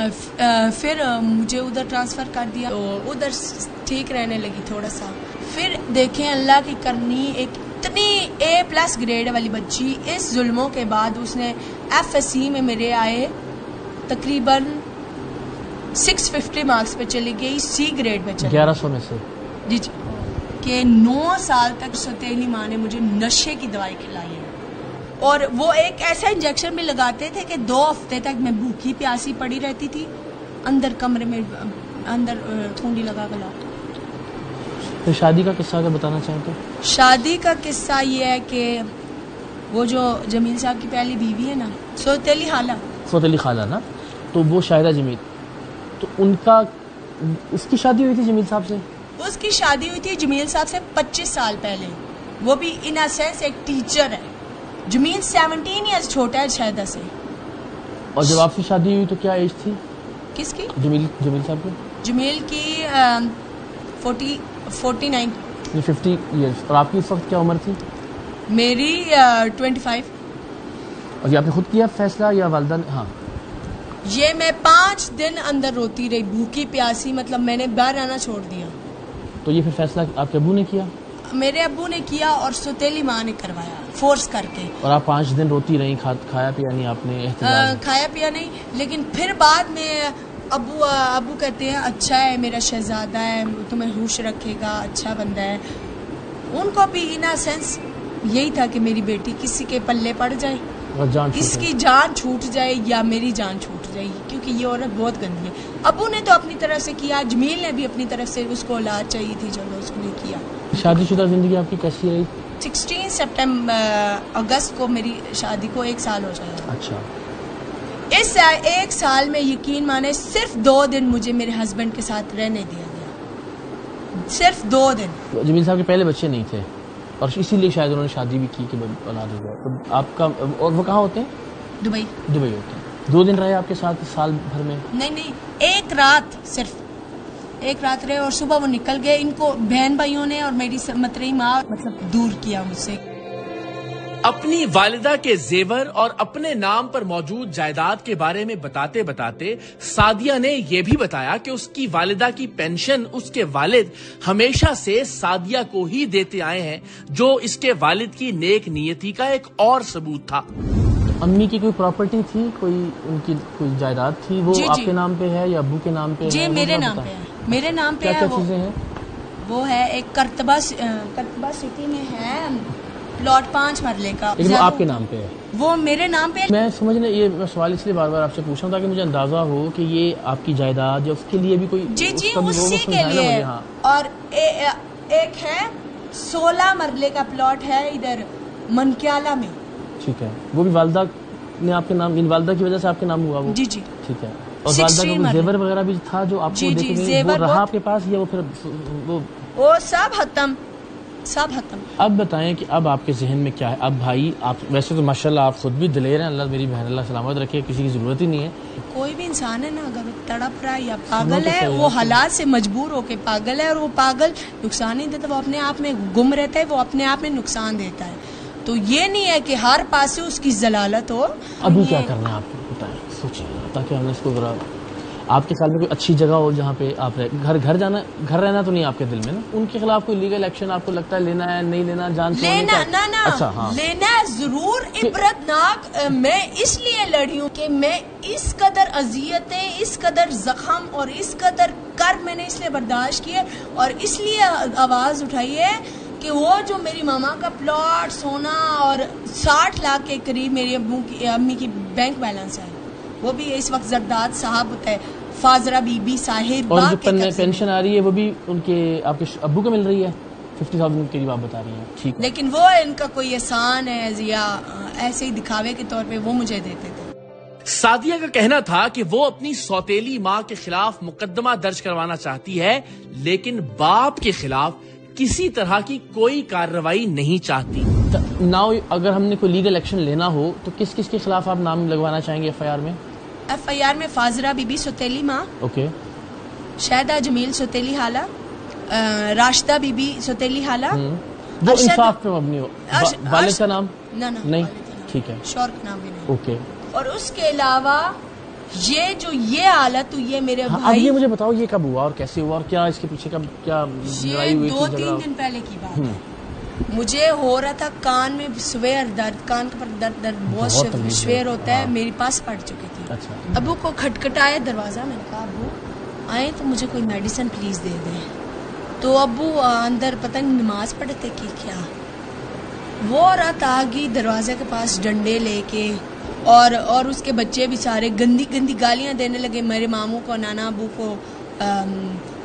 پھر مجھے ادھر ٹرانسفر کر دیا تو ادھر ٹھیک رہنے لگی تھوڑا سا. پھر دیکھیں اللہ کی کرنی, ایک اتنی A+ گریڈ والی بچی اس ظلموں کے بعد اس نے FSC میں میرے آئے تقریباً 650 مارکس پہ چلی گئی, C گریڈ میں چلی 1100 میں سے. جی جی, کہ 9 سال تک سوتیلی ماں نے مجھے نشے کی دوائی کھلائی ہے, اور وہ ایک ایسا انجیکشن بھی لگاتے تھے کہ 2 ہفتے تک میں بھوکی پیاسی پڑی رہتی تھی اندر کمرے میں, اندر تھونڈی لگا کے لاؤ. تو شادی کا قصہ اگر بتانا چاہیں تو؟ شادی کا قصہ یہ ہے کہ وہ جو جمیل صاحب کی پہلی بیوی ہے نا, سوتیلی خالہ نا, تو وہ شاہدہ جمیل, تو ان کا اس کی شادی ہوئی تھی جمیل صاحب سے؟ اس کی شادی ہوئی تھی جمیل صاحب سے 25 سال پہلے. وہ بھی ان اے سینس ایک ٹیچر ہے. جمیل 17 ایئرز چھوٹا ہے شاہدہ سے. اور جب آپ کی شادی ہوئی تو کیا ایج تھی کس کی؟ جمیل صاحب کی. جمیل کی 49. 50 ایئرز. اور آپ کی اس وقت کیا عمر تھی؟ میری 25. اور یہ آپ نے خود کیا فیصلہ یا والدہ نے؟ ہاں. یہ میں 5 دن اندر روتی رہی بھوکی پیاسی, مطلب میں نے باہر آنا چھوڑ دیا. تو یہ پھر فیصلہ آپ کے ابو نے کیا؟ میرے ابو نے کیا اور سوتیلی ماں نے کروایا فورس کر کے. اور آپ 5 دن روتی رہی, کھایا پیا نہیں آپ نے؟ کھایا پیا نہیں, لیکن پھر بعد میں ابو کہتے ہیں اچھا ہے میرا شہزادہ ہے, تمہیں ہوش رکھے گا, اچھا بندہ ہے. ان کو بھی ان اے سینس یہی تھا کہ میری بیٹی کسی کے پلے پڑ جائے, اس کی جان چھوٹ جائے یا میری جان چھوٹ جائے, کیونکہ یہ عورت بہت گندی ہے. ابو نے تو اپنی طرف سے کیا, جمیل نے بھی اپنی طرف سے, اس کو اولاد چاہیے تھی, چلو اس نے کیا. شادی شدہ زندگی آپ کی کیسی رہی؟ 16 اگست کو میری شادی کو 1 سال ہو جائے. اچھا. اس 1 سال میں یقین مانے صرف 2 دن مجھے میرے ہسبینڈ کے ساتھ رہنے دیا گیا, صرف 2 دن. جمیل صاحب کے پہلے بچے نہیں تھے اور اسی لیے شاید انہوں نے شادی بھی کی کہ اولاد ہو جائے. تو آپ کا, اور وہ کہاں ہوتے ہیں؟ دبئی ہوتے ہیں. 2 دن رہے آپ کے ساتھ سال بھر میں؟ نہیں, 1 رات, صرف 1 رات رہے, اور صبح وہ نکل گئے. ان کو بہن بھائیوں نے اور میری مترئی ماں مطلب دور کیا مجھ سے. اپنی والدہ کے زیور اور اپنے نام پر موجود جائیداد کے بارے میں بتاتے بتاتے سعدیہ نے یہ بھی بتایا کہ اس کی والدہ کی پینشن اس کے والد ہمیشہ سے سعدیہ کو ہی دیتے آئے ہیں, جو اس کے والد کی نیک نیتی کا ایک اور ثبوت تھا. امی کی کوئی پراپرٹی تھی, کوئی ان کی کوئی جائیداد تھی, وہ آپ کے نام پہ ہے یا ابو کے نام پہ ہے؟ جی میرے نام پہ ہے. میرے نام پہ ہے. کیا چیزیں ہیں وہ ہے ایک کرتبہ سٹی میں ہے پلاٹ 5 مرلے کا. لیکن وہ آپ کے نام پہ ہے؟ وہ میرے نام پہ. میں سمجھنا یہ سوال اس لیے بار بار آپ سے پوچھ رہا ہوں تاکہ مجھے اندازہ ہو کہ یہ آپ کی جائیداد یا اس کے لیے بھی کوئی. جی اسی کے لیے. اور ایک ہے 16 مرلے کا پلاٹ ہے ادھر منکیالہ میں. ٹھیک ہے. وہ بھی والدہ نے آپ کے نام, والدہ کی وجہ سے آپ کے نام ہوا وہ؟ جی ٹھیک ہے. اور والدہ کا کوئی زیور وغیرہ بھی تھا جو آپ کو دیکھے گئے, وہ رہا آپ کے پاس یا وہ پھر وہ سب ختم. اب بتائیں کہ اب آپ کے ذہن میں کیا ہے؟ اب بھائی آپ ویسے تو ماشاءاللہ آپ خود بھی دلیر ہیں, اللہ میری بہن اللہ سلامت رکھے, کسی کی ضرورت ہی نہیں ہے. کوئی بھی انسان ہے نا, اگر تڑپ رہا ہے یا پاگل ہے, وہ حالات سے مجبور ہو کے پاگل ہے, اور وہ پاگل نقصان نہیں دیتا, وہ اپنے آپ میں گم رہتا ہے, وہ اپنے آپ میں نقصان دیتا ہے. تو یہ نہیں ہے کہ ہر پاس سے اس کی ضلالت ہو. ابھی کیا کرنا ہے آپ کو بتائیں, سوچیں تاکہ ہم نے اس کو ذرا, آپ کے خیال میں کوئی اچھی جگہ ہو جہاں پہ آپ گھر رہنا تو نہیں آپ کے دل میں نا, ان کے خلاف کوئی لیگل ایکشن آپ کو لگتا ہے لینا ہے نہیں لینا, جان سے اچھا ہاں لینا ہے ضرور. عبرتناک میں اس لیے لڑی ہوں کہ میں اس قدر اذیتیں, اس قدر زخم اور اس قدر کرب میں نے اس لیے برداشت کیے, اور اس لیے آواز اٹھائی ہے کہ وہ جو میری ماما کا پلاٹ سونا اور 60 لاکھ کے قریب میری امی کی بینک بیلنس ہے, وہ بھی اس وقت زرداد صاحب ہوتا ہے, فاضرہ بی بی صاحب. اور جو پینشن آ رہی ہے وہ بھی ان کے آپ کے ابو کو مل رہی ہے 50,000 کے قریب آپ بتا رہی ہیں. ٹھیک, لیکن وہ ان کا کوئی احسان ہے یا ایسے ہی دکھاوے کے طور پہ وہ مجھے دیتے تھے. سعدیہ کا کہنا تھا کہ وہ اپنی سوتیلی ماں کے خلاف مقدمہ درج کروانا چاہتی ہے, لیکن باپ کے خلاف کسی طرح کی کوئی کارروائی نہیں چاہتی. ناؤ اگر ہم نے کوئی لیگل ایکشن لینا ہو تو کس کے خلاف آپ نام لگوانا چاہیں گے FIR میں؟ FIR میں فاضرہ بی بی سوتیلی ماں, اوکے, شاہدہ جمیل سوتیلی خالہ, راشدہ بی بی سوتیلی خالہ. وہ انصاف پہ مبنی ہو. والد کا نام نہیں, ٹھیک ہے, شور کا نام بھی نہیں. اوکے. اور اس کے علاوہ یہ جو یہ حالت ہوئی ہے میرے اب بھائی، یہ مجھے بتاؤ یہ کب ہوا اور کیسے ہوا اور کیا اس کے پیچھے کیا لڑائی ہوئی تھی؟ 2-3 دن پہلے کی بات ہے. مجھے ہو رہا تھا کان میں سویر درد، کان کے پر درد بہت شویر ہوتا ہے، میری پاس پڑ چکی تھی. اچھا. ابو کو کھٹکھٹایا دروازہ، میں نے کہا ابو آئے تو مجھے کوئی میڈیسن پلیز دے دیں. تو ابو اندر پتہ نہیں نماز پڑھتے کہ کیا، وہ رات آ گئی دروازے کے پاس ڈنڈے لے کے، اور اس کے بچے بھی سارے گندی گندی گالیاں دینے لگے میرے ماموں کو، نانا ابو کو،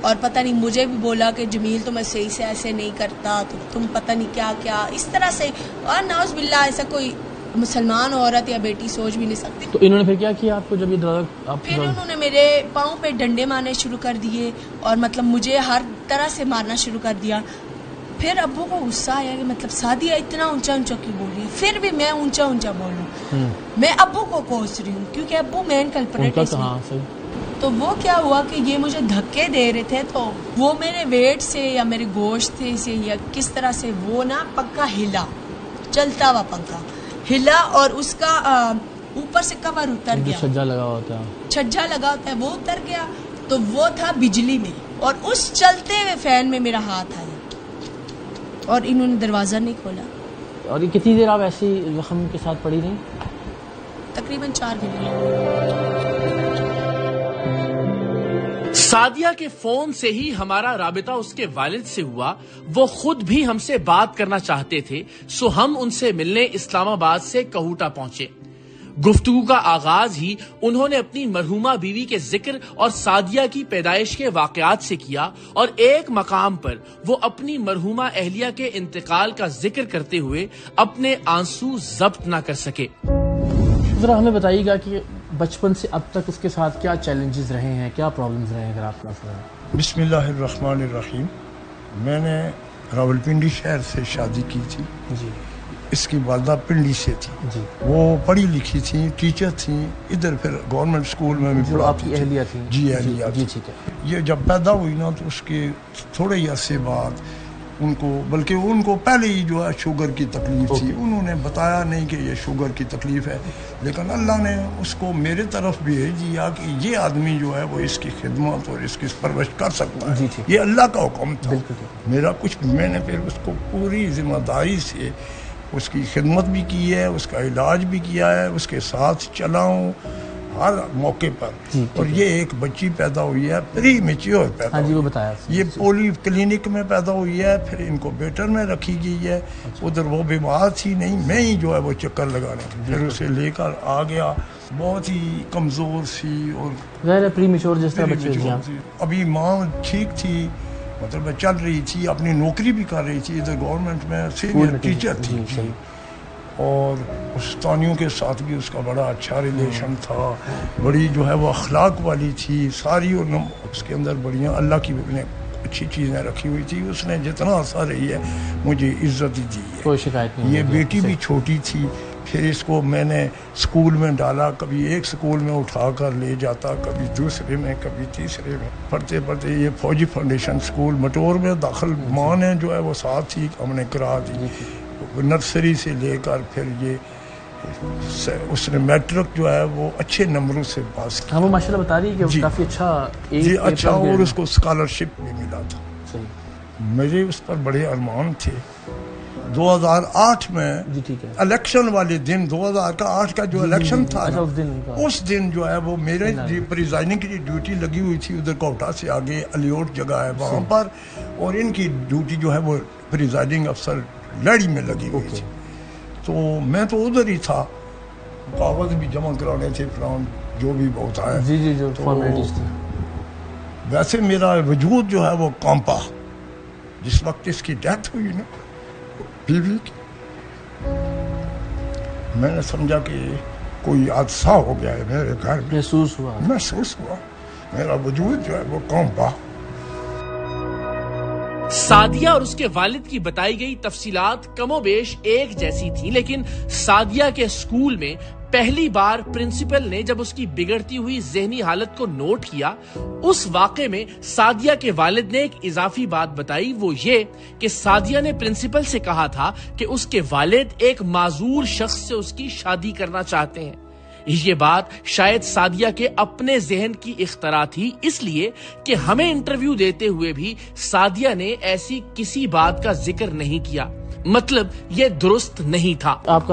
اور پتہ نہیں مجھے بھی بولا کہ جمیل تو میں صحیح سے ایسے نہیں کرتا، تو تم پتہ نہیں کیا کیا اس طرح سے. اور نعوذ باللہ ایسا کوئی مسلمان عورت یا بیٹی سوچ بھی نہیں سکتی. تو انہوں نے پھر کیا کیا آپ کو جب یہ دروازہ؟ پھر انہوں نے میرے پاؤں پہ ڈنڈے مارنے شروع کر دیے، اور مطلب مجھے ہر طرح سے مارنا شروع کر دیا. پھر ابو کو غصہ آیا کہ مطلب سعدیہ اتنا اونچا اونچا کیوں بول رہی ہے. پھر بھی میں اونچا اونچا بولوں، میں ابو کو کوس رہی ہوں کیونکہ ابو مین کلپریٹ ہے. تو وہ کیا ہوا کہ یہ مجھے دھکے دے رہے تھے، تو وہ میرے ویٹ سے یا میرے گوشت سے یا کس طرح سے وہ نا پنکھا ہلا، چلتا ہوا پنکھا ہلا، اور اس کا اوپر سے کور اتر گیا، چھجا لگا ہوتا ہے، چھجا لگا ہوتا ہے وہ اتر گیا. تو وہ تھا بجلی میں، اور اس چلتے ہوئے فین میں میرا ہاتھ آیا اور انہوں نے دروازہ نہیں کھولا. اور یہ کتنی دیر آپ ایسی زخم کے ساتھ پڑی رہی؟ تقریباً 4 گھنٹے. سعدیہ کے فون سے ہی ہمارا رابطہ اس کے والد سے ہوا. وہ خود بھی ہم سے بات کرنا چاہتے تھے، سو ہم ان سے ملنے اسلام آباد سے کہوٹہ پہنچے. گفتگو کا آغاز ہی انہوں نے اپنی مرحومہ بیوی کے ذکر اور سعدیہ کی پیدائش کے واقعات سے کیا، اور ایک مقام پر وہ اپنی مرحومہ اہلیہ کے انتقال کا ذکر کرتے ہوئے اپنے آنسو ضبط نہ کر سکے. ذرا ہمیں بتائیے گا کہ بچپن سے اب تک اس کے ساتھ کیا چیلنجز رہے ہیں، کیا پرابلمز رہے ہیں، اگر آپ کا. بسم اللہ الرحمن الرحیم. میں نے راولپنڈی شہر سے شادی کی تھی. جی. اس کی والدہ پنڈی سے تھی. جی. وہ پڑھی لکھی تھیں، ٹیچر تھیں، ادھر پھر گورنمنٹ اسکول میں بھی جو آپ کی اہلیہ تھی. جی اہلیہ. جی ٹھیک ہے. یہ جب پیدا ہوئی نا تو اس کے تھوڑے ہی عرصے بعد ان کو، بلکہ ان کو پہلے ہی جو ہے شوگر کی تکلیف تھی. انہوں نے بتایا نہیں کہ یہ شوگر کی تکلیف ہے، لیکن اللہ نے اس کو میرے طرف بھیج دیا کہ یہ آدمی جو ہے وہ اس کی خدمت اور اس کی پرورش کر سکتا ہے. یہ اللہ کا حکم تھا، میرا کچھ. میں نے پھر اس کو پوری ذمہ داری سے اس کی خدمت بھی کی ہے، اس کا علاج بھی کیا ہے، اس کے ساتھ چلا ہوں ہر موقع پر. اور یہ ایک بچی پیدا ہوئی ہے، پری میچیور پیدا ہوئی. وہ بتایا یہ پولی کلینک میں پیدا ہوئی ہے، پھر ان کو بیٹر میں رکھی گئی ہے. ادھر وہ بیمار تھی نہیں، میں ہی جو ہے وہ چکر لگانے پھر اسے لے کر آ گیا. بہت ہی کمزور سی اور غیر پری میچور جس طرح بچے تھے. ابھی ماں ٹھیک تھی، مطلب چل رہی تھی، اپنی نوکری بھی کر رہی تھی، ادھر گورنمنٹ میں سینئر ٹیچر تھی. اور استانیوں کے ساتھ بھی اس کا بڑا اچھا ریلیشن تھا، بڑی جو ہے وہ اخلاق والی تھی ساری. اور اس کے اندر بڑیاں اللہ کی نے اچھی چیزیں رکھی ہوئی تھی. اس نے جتنا عرصہ رہی ہے مجھے عزت دی ہے، کوئی شکایت نہیں. یہ بیٹی بھی چھوٹی تھی. پھر اس کو میں نے اسکول میں ڈالا، کبھی ایک اسکول میں اٹھا کر لے جاتا، کبھی دوسرے میں، کبھی تیسرے میں. پڑھتے پڑھتے یہ فوجی فاؤنڈیشن اسکول مٹور میں داخل. ماں نے جو ہے وہ ساتھ تھی، ہم نے کرا دی. نرسری سے لے کر پھر یہ اس نے میٹرک جو ہے وہ اچھے نمبروں سے پاس کیا. وہ ماشاءاللہ بتا رہی ہے کہ کافی اچھا. جی اچھا. اور اس کو اسکالرشپ بھی ملا تھا. میرے اس پر بڑے ارمان تھے. 2008 میں الیکشن والے دن، 2008 کا جو الیکشن تھا اس دن جو ہے وہ میرے پریزائڈنگ کی ڈیوٹی لگی ہوئی تھی ادھر کوٹا سے آگے الیوٹ جگہ ہے وہاں پر، اور ان کی ڈیوٹی جو ہے وہ پریزائڈنگ افسر لڑی میں لگی ہوئی تھی. تو میں تو ادھر ہی تھا، کاغذ بھی جمع کرانے تھے، فلان جو بھی بہت آیا. جو فارمیلٹیز تھی. ویسے میرا وجود جو ہے وہ کانپا جس وقت اس کی ڈیتھ ہوئی نا بیوی کی. میں نے سمجھا کہ کوئی حادثہ ہو گیا ہے میرے گھر میں. محسوس ہوا میرا وجود جو ہے وہ کانپا. سعدیہ اور اس کے والد کی بتائی گئی تفصیلات کم و بیش ایک جیسی تھیں، لیکن سعدیہ کے اسکول میں پہلی بار پرنسپل نے جب اس کی بگڑتی ہوئی ذہنی حالت کو نوٹ کیا، اس واقعے میں سعدیہ کے والد نے ایک اضافی بات بتائی. وہ یہ کہ سعدیہ نے پرنسپل سے کہا تھا کہ اس کے والد ایک معذور شخص سے اس کی شادی کرنا چاہتے ہیں. یہ بات شاید سعدیہ کے اپنے ذہن کی اختراع تھی، اس لیے کہ ہمیں انٹرویو دیتے ہوئے بھی سعدیہ نے ایسی کسی بات کا ذکر نہیں کیا، مطلب یہ درست نہیں تھا۔ آپ کا